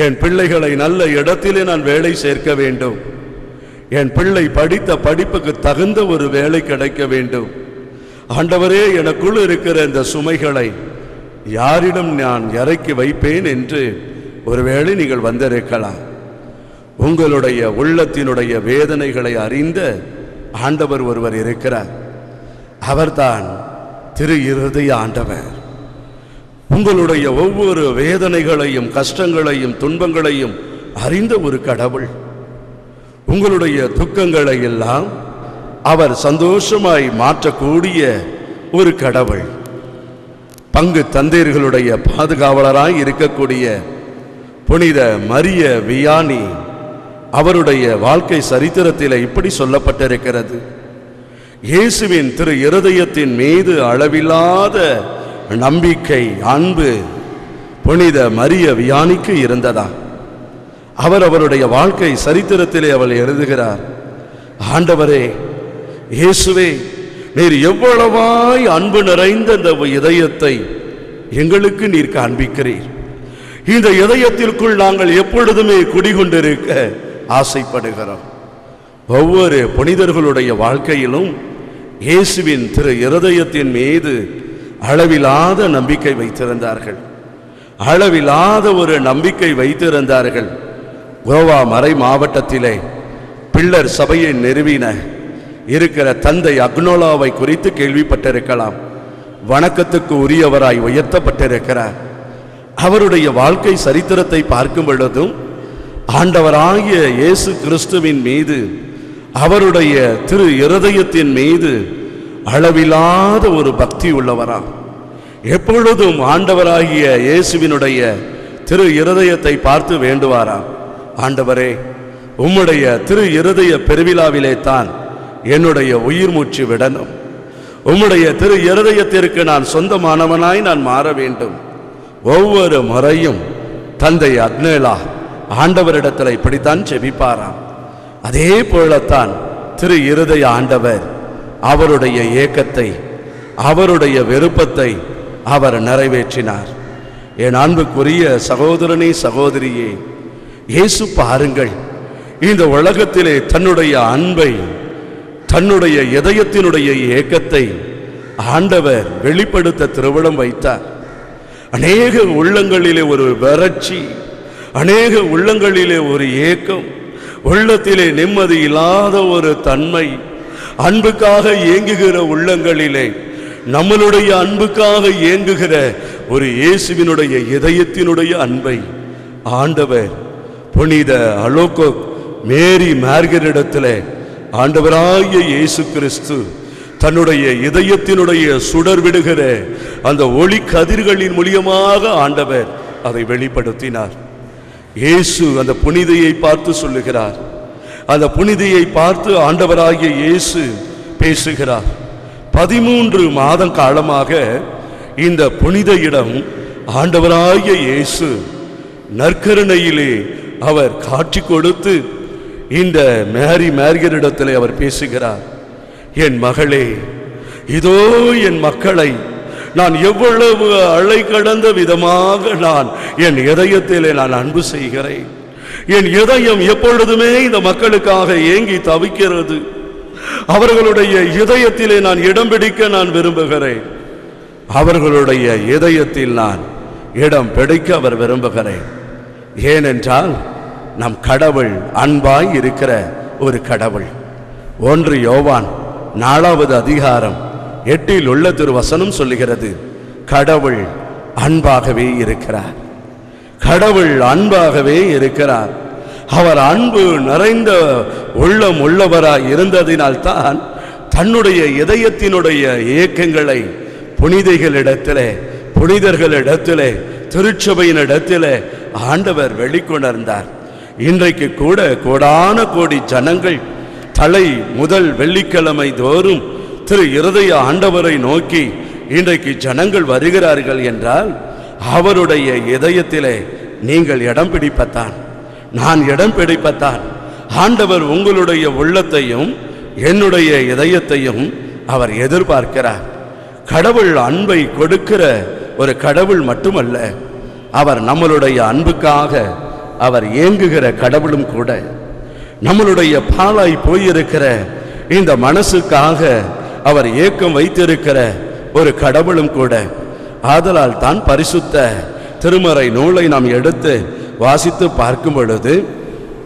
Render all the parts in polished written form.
என் பிள்ளைகளை நல்ல இடத்திலே நான் வேலை சேர்க்க வேண்டும். என் பிள்ளை படித்த படிப்புக்கு தகுந்த ஒரு வேலை கிடைக்க வேண்டும். ஆண்டவரே, எனக்குள் இருக்கிற இந்த சுமைகளை யாரிடம் நான் இறக்கி வைப்பேன் என்று ஒருவேளை நீங்கள் வந்திருக்கலாம். உங்களுடைய உள்ளத்தினுடைய வேதனைகளை அறிந்த ஆண்டவர் ஒருவர் இருக்கிறார். அவர்தான் திரு இருதய ஆண்டவர். உங்களுடைய ஒவ்வொரு வேதனைகளையும் கஷ்டங்களையும் துன்பங்களையும் அறிந்த ஒரு கடவுள். உங்களுடைய துக்கங்களை எல்லாம் அவர் சந்தோஷமாய் மாற்றக்கூடிய ஒரு கடவுள். பங்கு தந்தையர்களுடைய பாதுகாவலராய் இருக்கக்கூடிய புனித மரிய வியானி அவருடைய வாழ்க்கை சரித்திரத்தில் இப்படி சொல்லப்பட்டிருக்கிறது. இயேசுவின் திரு இருதயத்தின் மீது அளவில்லாத நம்பிக்கை அன்பு புனித மரிய வியானிக்கு இருந்ததா? அவருடைய வாழ்க்கை சரித்திரத்திலே அவள் எழுதுகிறார், ஆண்டவரே இயேசுவே, நீர் எவ்வளவாய் அன்பு நிறைந்த இந்த இதயத்தை எங்களுக்கு நீர் காண்பிக்கிறீர். இந்த இதயத்திற்குள் நாங்கள் எப்பொழுதுமே குடிகொண்டிருக்க ஆசைப்படுகிறோம். ஒவ்வொரு புனிதர்களுடைய வாழ்க்கையிலும் இயேசுவின் திரு இருதயத்தின் மீது அளவிலாத நம்பிக்கை வைத்திருந்தார்கள். அளவிலாத ஒரு நம்பிக்கை வைத்திருந்தார்கள். கோவா மறை மாவட்டத்திலே பிள்ளர் சபையை நிறுவின இருக்கிற தந்தை அக்னோலாவை குறித்து கேள்விப்பட்டிருக்கலாம். வணக்கத்துக்கு உரியவராய் உயர்த்தப்பட்டிருக்கிறார். அவருடைய வாழ்க்கை சரித்திரத்தை பார்க்கும் பொழுதும் ஆண்டவராகிய இயேசு கிறிஸ்துவின் மீது அவருடைய திரு இருதயத்தின் மீது அளவிலாத ஒரு பக்தி உள்ளவராம். எப்பொழுதும் ஆண்டவராகிய இயேசுவினுடைய திரு இருதயத்தை பார்த்து வேண்டுவாராம், ஆண்டவரே, உம்முடைய திரு இருதய பெருவிழாவிலே தான் என்னுடைய உயிர் மூச்சு விடணும். உம்முடைய திரு இருதயத்திற்கு நான் சொந்தமானவனாய் நான் மாற வேண்டும். ஒவ்வொரு முறையும் தந்தை அக்னேலா ஆண்டவரிடத்தில் இப்படித்தான் செபிப்பாராம். அதே போலத்தான் திரு இருதய ஆண்டவர் அவருடைய ஏக்கத்தை அவருடைய விருப்பத்தை அவர் நிறைவேற்றினார். என் அன்புக்குரிய சகோதரனே சகோதரியே, இயேசு பாருங்கள், இந்த உலகத்திலே தன்னுடைய அன்பை தன்னுடைய இதயத்தினுடைய ஏக்கத்தை ஆண்டவர் வெளிப்படுத்த திருவிழம் வைத்தார். அநேக உள்ளங்களிலே ஒரு வறட்சி, அநேக உள்ளங்களிலே ஒரு ஏக்கம், உள்ளத்திலே நிம்மதி இல்லாத ஒரு தன்மை, அன்புக்காக ஏங்குகிற உள்ளங்களிலே நம்மளுடைய அன்புக்காக ஏங்குகிற ஒரு இயேசுவினுடைய இதயத்தினுடைய அன்பை ஆண்டவர் புனித அலோகோ மேரி மார்கரிடத்திலே ஆண்டவராகிய இயேசு கிறிஸ்து தன்னுடைய இதயத்தினுடைய சுடர் விடுகிற அந்த ஒளி கதிர்களின் மூலமாக ஆண்டவர் அதை வெளிப்படுத்தினார். இயேசு அந்த புனிதையை பார்த்து சொல்லுகிறார். அந்த புனிதையை பார்த்து ஆண்டவராகிய இயேசு பேசுகிறார். 13 மாதம் காலமாக இந்த புனிதையிடம் ஆண்டவராகிய இயேசு நற்கருணையிலே அவர் காட்சி கொடுத்து இந்த மேரி மார்கரிடத்திலே அவர் பேசுகிறார். என் மகளே, இதோ என் மக்களை நான் எவ்வளவு அலை கடந்த விதமாக நான் என் இதயத்திலே நான் அன்பு செய்கிறேன். என் இதயம் எப்பொழுதுமே இந்த மக்களுக்காக ஏங்கி தவிக்கிறது. அவர்களுடைய இதயத்திலே நான் இடம் பிடிக்க நான் விரும்புகிறேன். அவர்களுடைய இதயத்தில் நான் இடம் பிடிக்க அவர் விரும்புகிறேன். ஏனென்றால் நம் கடவுள் அன்பாய் இருக்கிற ஒரு கடவுள். 1 யோவான் 4வது அதிகாரம் 8இல் உள்ள திருவசனம் சொல்லுகிறது, கடவுள் அன்பாகவே இருக்கிறார். கடவுள் அன்பாகவே இருக்கிறார். அவர் அன்பு நிறைந்த உள்ளம் உள்ளவராய் இருந்ததினால் தான் தன்னுடைய இதயத்தினுடைய இயக்கங்களை புனிதைகளிடத்திலே, புனிதர்களிடத்திலே, திருச்சபையினிடத்திலே ஆண்டவர் வெளிக்கொணர்ந்தார். இன்றைக்கு கூட கோடான கோடி ஜனங்கள் தலை முதல் வெள்ளிக்கிழமை தோறும் திரு இருதய ஆண்டவரை நோக்கி இன்றைக்கு ஜனங்கள் வருகிறார்கள் என்றால் அவருடைய இதயத்திலே நீங்கள் இடம் பிடிப்பத்தான், நான் இடம் பிடிப்பத்தான். ஆண்டவர் உங்களுடைய உள்ளத்தையும் என்னுடைய இதயத்தையும் அவர் எதிர்பார்க்கிறார். கடவுள் அன்பை கொடுக்கிற ஒரு கடவுள் மட்டுமல்ல, அவர் நம்மளுடைய அன்புக்காக அவர் ஏங்குகிற கடவுளும் கூட. நம்மளுடைய பாழாய் போயிருக்கிற இந்த மனசுக்காக அவர் ஏக்கம் வைத்திருக்கிற ஒரு கடவுளும் கூட. ஆதலால் தான் பரிசுத்த திருமறை நூலை நாம் எடுத்து வாசித்து பார்க்கும் பொழுது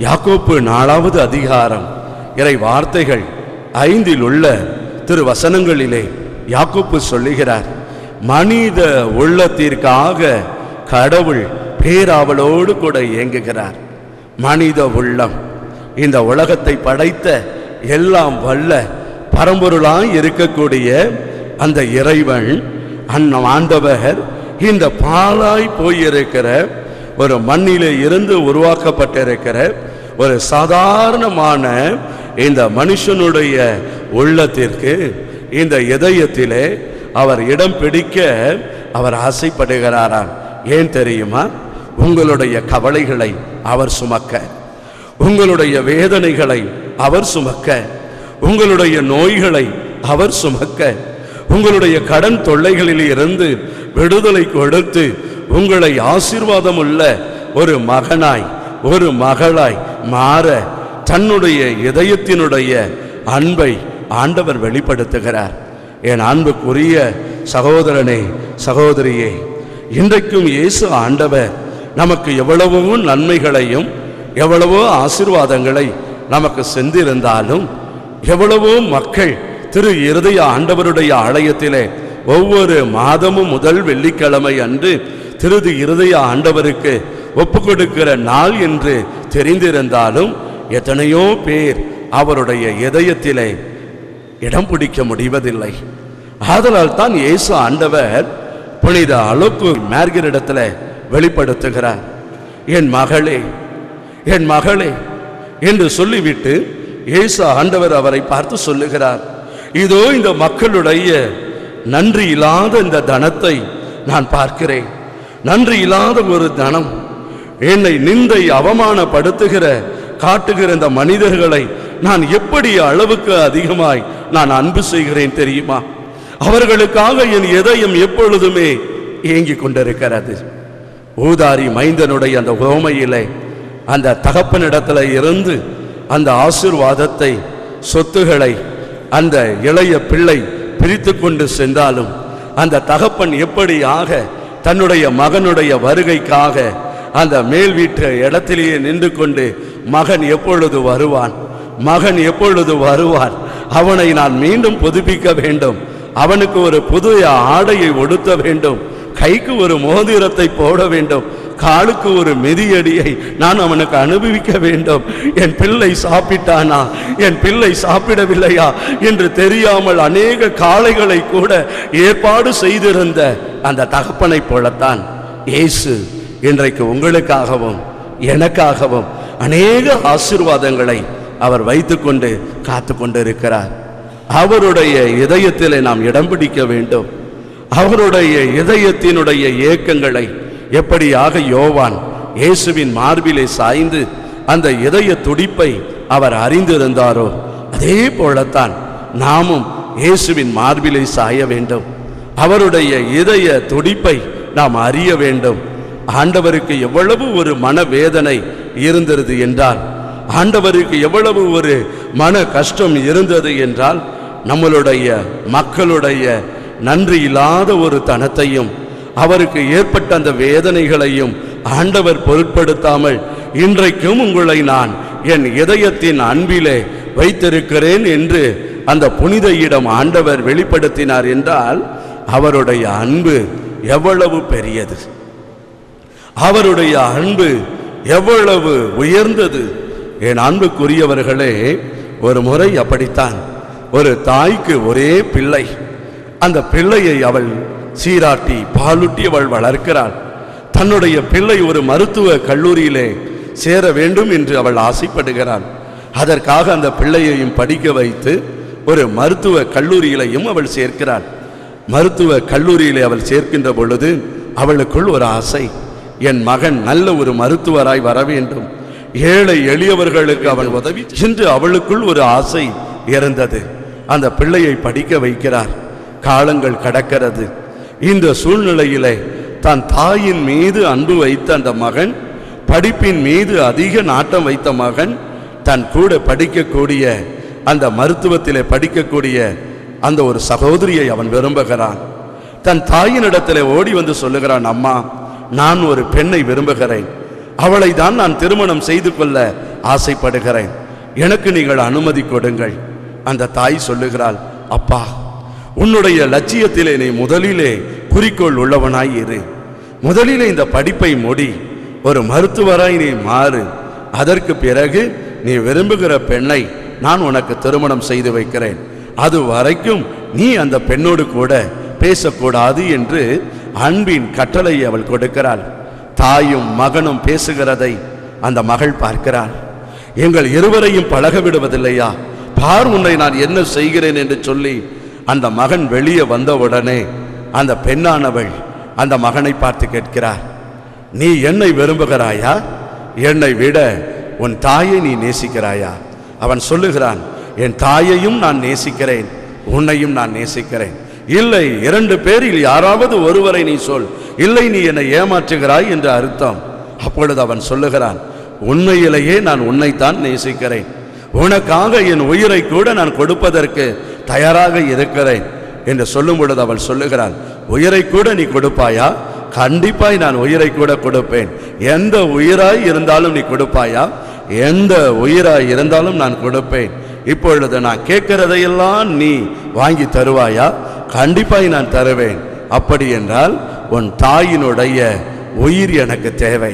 யாக்கோப்பு 4வது அதிகாரம் இறை வார்த்தைகள் 5 உள்ள திருவசனங்களிலே யாக்கோப்பு சொல்லுகிறார், மனித உள்ளத்திற்காக கடவுள் பேராவலோடு கூட இயங்குகிறார். மனித உள்ளம், இந்த உலகத்தை படைத்த எல்லாம் வல்ல பரம்பொருளாய் இருக்கக்கூடிய அந்த இறைவன் ஆண்டவர் இந்த பாழாய் போயிருக்கிற ஒரு மண்ணிலே இருந்து உருவாக்கப்பட்டிருக்கிற ஒரு சாதாரணமான இந்த மனுஷனுடைய உள்ளத்திற்கு, இந்த இதயத்திலே அவர் இடம் பிடிக்க அவர் ஆசைப்படுகிறாராம். ஏன் தெரியுமா? உங்களுடைய கவலைகளை அவர் சுமக்க, உங்களுடைய வேதனைகளை அவர் சுமக்க, உங்களுடைய நோய்களை அவர் சுமக்க, உங்களுடைய கடன் தொல்லைகளில் இருந்து விடுதலை கொடுத்து உங்களை ஆசீர்வாதம் உள்ள ஒரு மகனாய் ஒரு மகளாய் மாற தன்னுடைய இதயத்தினுடைய அன்பை ஆண்டவர் வெளிப்படுத்துகிறார். என் அன்புக்குரிய சகோதரனே, சகோதரியே, இன்றைக்கும் இயேசு ஆண்டவர் நமக்கு எவ்வளவோ நன்மைகளையும் எவ்வளவோ ஆசீர்வாதங்களை நமக்கு சென்றிருந்தாலும், எவ்வளவோ மக்கள் திரு இருதய ஆண்டவருடைய ஆலயத்திலே ஒவ்வொரு மாதமும் முதல் வெள்ளிக்கிழமை அன்று திரு இருதய ஆண்டவருக்கு ஒப்பு கொடுக்கிற நாள் என்று தெரிந்திருந்தாலும் எத்தனையோ பேர் அவருடைய இதயத்திலே இடம் பிடிக்க முடிவதில்லை. ஆதலால் தான் இயேசு ஆண்டவர் புனித அலோக்கு மார்கரிடத்தில் வெளிப்படுத்துகிறார், என் மகளே, என் மகளே என்று சொல்லிவிட்டு இயேசு ஆண்டவர் அவரை பார்த்து சொல்லுகிறார், இதோ இந்த மக்களுடைய நன்றி இல்லாத இந்த தனத்தை நான் பார்க்கிறேன். நன்றி இல்லாத ஒரு தனம், என்னை நிந்தை அவமானப்படுத்துகிற காட்டுகிற இந்த மனிதர்களை நான் எப்படி அளவுக்கு அதிகமாய் நான் அன்பு செய்கிறேன் தெரியுமா? அவர்களுக்காக என் இதயம் எப்பொழுதுமே ஏங்கிக் கொண்டிருக்கிறது. ஊதாரி மைந்தனுடைய அந்த உவமையிலே அந்த தகப்பனிடத்தில் இருந்து அந்த ஆசீர்வாதத்தை, சொத்துகளை அந்த இளைய பிள்ளை பிரித்து கொண்டு சென்றாலும் அந்த தகப்பன் எப்படியாக தன்னுடைய மகனுடைய வருகைக்காக அந்த மேல் வீட்டு இடத்திலேயே நின்று கொண்டு மகன் எப்பொழுது வருவான், மகன் எப்பொழுது வருவான், அவனை நான் மீண்டும் புதுப்பிக்க வேண்டும், அவனுக்கு ஒரு புதிய ஆடையை உடுத்த வேண்டும், கைக்கு ஒரு மோதிரத்தை போட வேண்டும், காலுக்கு ஒரு மிதியடியை நான் அவனுக்கு அனுபவிக்க வேண்டும். என் பிள்ளை சாப்பிட்டானா, என் பிள்ளை சாப்பிடவில்லையா என்று தெரியாமல் அநேக காளைகளை கூட ஏற்பாடு செய்திருந்த அந்த தகப்பனை போலத்தான் இயேசு இன்றைக்கு உங்களுக்காகவும் எனக்காகவும் அநேக ஆசீர்வாதங்களை அவர் வைத்துக்கொண்டு காத்து கொண்டு இருக்கிறார். அவருடைய இதயத்திலே நாம் இடம் பிடிக்க வேண்டும். அவருடைய இதயத்தினுடைய ஏக்கங்களை எப்படியாக யோவான் இயேசுவின் மார்பிலே சாய்ந்து அந்த இதய துடிப்பை அவர் அறிந்திருந்தாரோ அதே போலத்தான் நாமும் இயேசுவின் மார்பிலே சாய வேண்டும். அவருடைய இதய துடிப்பை நாம் அறிய வேண்டும். ஆண்டவருக்கு எவ்வளவு ஒரு மனவேதனை இருந்தது என்றால், ஆண்டவருக்கு எவ்வளவு ஒரு மன கஷ்டம் இருந்தது என்றால், நம்மளுடைய மக்களுடைய நன்றி இல்லாத ஒரு தனத்தையும் அவருக்கு ஏற்பட்ட அந்த வேதனைகளையும் ஆண்டவர் பொருட்படுத்தாமல் இன்றைக்கும் உங்களை நான் என் இதயத்தின் அன்பிலே வைத்திருக்கிறேன் என்று அந்த புனித இடம் ஆண்டவர் வெளிப்படுத்தினார் என்றால், அவருடைய அன்பு எவ்வளவு பெரியது, அவருடைய அன்பு எவ்வளவு உயர்ந்தது. என் அன்புக்குரியவர்களே, ஒரு முறை அப்படித்தான் ஒரு தாய்க்கு ஒரே பிள்ளை, அந்த பிள்ளையை அவள் சீராட்டி பாலூட்டி அவள் வளர்க்கிறாள். தன்னுடைய பிள்ளை ஒரு மருத்துவ கல்லூரியிலே சேர வேண்டும் என்று அவள் ஆசைப்படுகிறாள். அதற்காக அந்த பிள்ளையையும் படிக்க வைத்து ஒரு மருத்துவ கல்லூரியிலையும் அவள் சேர்க்கிறாள். மருத்துவ கல்லூரியிலே அவள் சேர்க்கின்ற பொழுது அவளுக்குள் ஒரு ஆசை, என் மகன் நல்ல ஒரு மருத்துவராய் வர வேண்டும், ஏழை எளியவர்களுக்கு அவள் உதவி என்று அவளுக்குள் ஒரு ஆசை இருந்தது. அந்த பிள்ளையை படிக்க வைக்கிறார். காலங்கள் கடக்கிறது. இந்த சூழ்நிலையிலே தன் தாயின் மீது அன்பு வைத்த அந்த மகன் படிப்பின் மீது அதிக நாட்டம் வைத்த மகன் தன் கூட படிக்கக்கூடிய அந்த மருத்துவத்திலே படிக்கக்கூடிய அந்த ஒரு சகோதரியை அவன் விரும்புகிறான். தன் தாயினிடத்திலே ஓடி வந்து சொல்லுகிறான், அம்மா, நான் ஒரு பெண்ணை விரும்புகிறேன், அவளை தான் நான் திருமணம் செய்து கொள்ள ஆசைப்படுகிறேன், எனக்கு நீங்கள் அனுமதி கொடுங்கள். அந்த தாய் சொல்லுகிறாள், அப்பா, உன்னுடைய லட்சியத்திலே நீ முதலிலே குறிக்கோள் உள்ளவனாய் இரு. முதலிலே இந்த படிப்பை முடி, ஒரு மருத்துவராய் நீ மாறு. அதற்கு பிறகு நீ விரும்புகிற பெண்ணை நான் உனக்கு திருமணம் செய்து வைக்கிறேன். அது வரைக்கும் நீ அந்த பெண்ணோடு கூட பேசக்கூடாது என்று அன்பின் கட்டளை அவள் கொடுக்கிறாள். தாயும் மகனும் பேசுகிறதை அந்த மகள் பார்க்கிறாள். எங்கள் இருவரையும் பழக விடுவதில்லையா? பார், உன்னை நான் என்ன செய்கிறேன் என்று சொல்லி அந்த மகன் வெளியே வந்தவுடனே அந்த பெண்ணானவள் அந்த மகனை பார்த்து கேட்கிறார், நீ என்னை விரும்புகிறாயா? என்னை விட உன் தாயை நீ நேசிக்கிறாயா? அவன் சொல்லுகிறான், என் தாயையும் நான் நேசிக்கிறேன், உன்னையும் நான் நேசிக்கிறேன். இல்லை, இரண்டு பேரில் யாராவது ஒருவரை நீ சொல், இல்லை நீ என்னை ஏமாற்றுகிறாய் என்று அர்த்தம். அப்பொழுது அவன் சொல்லுகிறான், உண்மையிலேயே நான் உன்னைத்தான் நேசிக்கிறேன், உனக்காக என் உயிரை கூட நான் கொடுப்பதற்கு தயாராக இருக்கிறேன் என்று சொல்லும் பொழுது அவள் சொல்லுகிறாள், உயிரை கூட நீ கொடுப்பாயா? கண்டிப்பாய் நான் உயிரை கூட கொடுப்பேன். எந்த உயிராய் இருந்தாலும் நீ கொடுப்பாயா? எந்த உயிராய் இருந்தாலும் நான் கொடுப்பேன். இப்பொழுது நான் கேட்கிறதையெல்லாம் நீ வாங்கி தருவாயா? கண்டிப்பாய் நான் தருவேன். அப்படி என்றால் உன் தாயினுடைய உயிர் எனக்கு தேவை,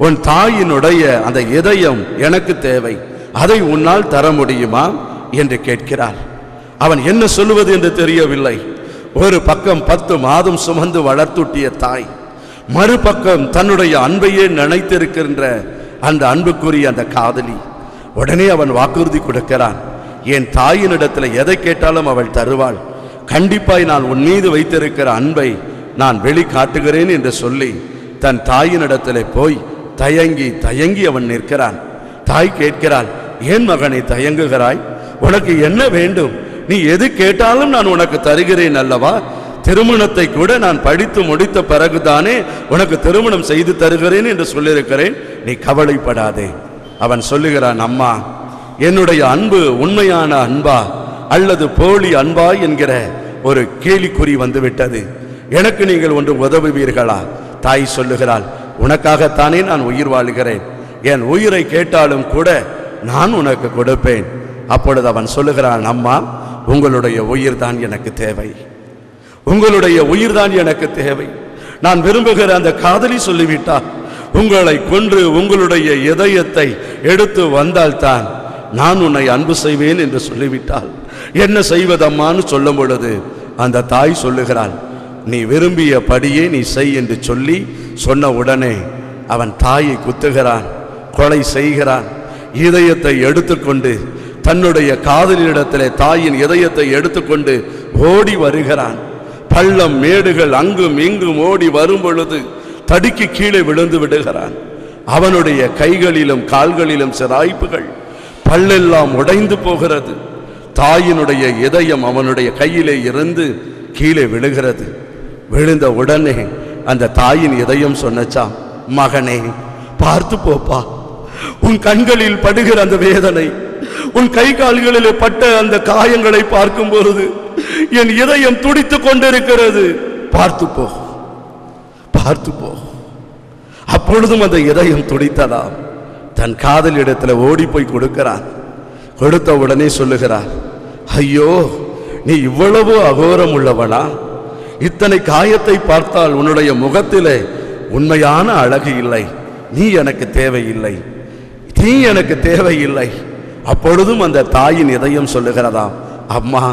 உன் தாயினுடைய அந்த இதயம் எனக்கு தேவை, அதை உன்னால் தர முடியுமா என்று கேட்கிறாள். அவன் என்ன சொல்லுவது என்று தெரியவில்லை. ஒரு பக்கம் 10 மாதம் சுமந்து வளர்த்துட்டிய தாய், மறுபக்கம் தன்னுடைய அன்பையே நினைத்திருக்கின்ற அந்த அன்புக்குரிய அந்த காதலி. உடனே அவன் வாக்குறுதி கொடுக்கிறான், என் தாயினிடத்தில் எதை கேட்டாலும் அவள் தருவாள், கண்டிப்பாய் நான் உன் மீது வைத்திருக்கிற அன்பை நான் வெளிக்காட்டுகிறேன் என்று சொல்லி தன் தாயினிடத்தில் போய் தயங்கி தயங்கி அவன் நிற்கிறான். தாய் கேட்கிறாள், ஏன் மகனை தயங்குகிறாய்? உனக்கு என்ன வேண்டும்? நீ எது கேட்டாலும் நான் உனக்கு தருகிறேன் அல்லவா? திருமணத்தை கூட நான் படித்து முடித்த பிறகுதானே உனக்கு திருமணம் செய்து தருகிறேன் என்று சொல்லியிருக்கிறேன், நீ கவலைப்படாதே. அவன் சொல்லுகிறான், அம்மா, என்னுடைய அன்பு உண்மையான அன்பா அல்லது போலி அன்பா என்கிற ஒரு கேலிக்குறி வந்துவிட்டது, எனக்கு நீங்கள் ஒன்று உதவுவீர்களா? தாய் சொல்லுகிறாள், உனக்காகத்தானே நான் உயிர் வாழ்கிறேன், என் உயிரை கேட்டாலும் கூட நான் உனக்கு கொடுப்பேன். அப்பொழுது அவன் சொல்லுகிறான், அம்மா, உங்களுடைய உயிர் தான் எனக்கு தேவை, உங்களுடைய உயிர் தான் எனக்கு தேவை. நான் விரும்புகிற அந்த காதலி சொல்லிவிட்டால், உங்களை கொன்று உங்களுடைய இதயத்தை எடுத்து வந்தால்தான் நான் உன்னை அன்பு செய்வேன் என்று சொல்லிவிட்டால் என்ன செய்வதம்மான்னு சொல்லும் பொழுது அந்த தாய் சொல்லுகிறாள், நீ விரும்பிய படியே நீ செய் என்று சொல்லி சொன்ன உடனே அவன் தாயை குத்துகிறான், கொலை செய்கிறான். இதயத்தை எடுத்துக்கொண்டு தன்னுடைய காதலியிடத்திலே தாயின் இதயத்தை எடுத்துக்கொண்டு ஓடி வருகிறான். பள்ளம் மேடுகள் அங்கும் இங்கும் ஓடி வரும் பொழுது தடுக்கி கீழே விழுந்து விடுகிறான். அவனுடைய கைகளிலும் கால்களிலும் சிராய்ப்புகள், பல்லெல்லாம் உடைந்து போகிறது. தாயினுடைய இதயம் அவனுடைய கையிலே இருந்து கீழே விழுகிறது. விழுந்த உடனே அந்த தாயின் இதயம் சொன்னச்சாம், மகனே, பார்த்து போப்பா, உன் கண்களில் படுகிற அந்த வேதனை, உன் கை கால்களிலே பட்ட அந்த காயங்களை பார்க்கும் பொழுது என் இதயம் துடித்துக் கொண்டிருக்கிறது, பார்த்து போ, பார்த்து போ. அப்பொழுதும் அந்த இதயம் துடித்ததாம். தன் காதலிடத்தில் ஓடி போய் கொடுக்கிறான். கொடுத்த உடனே சொல்லுகிறார், ஐயோ, நீ இவ்வளவு அகோரம் உள்ளவனா? இத்தனை காயத்தை பார்த்தால் உன்னுடைய முகத்திலே உண்மையான அழகு இல்லை, நீ எனக்கு தேவையில்லை, நீ எனக்கு தேவையில்லை. அப்பொழுதும் அந்த தாயின் இதயம் சொல்லுகிறதாம், அம்மா,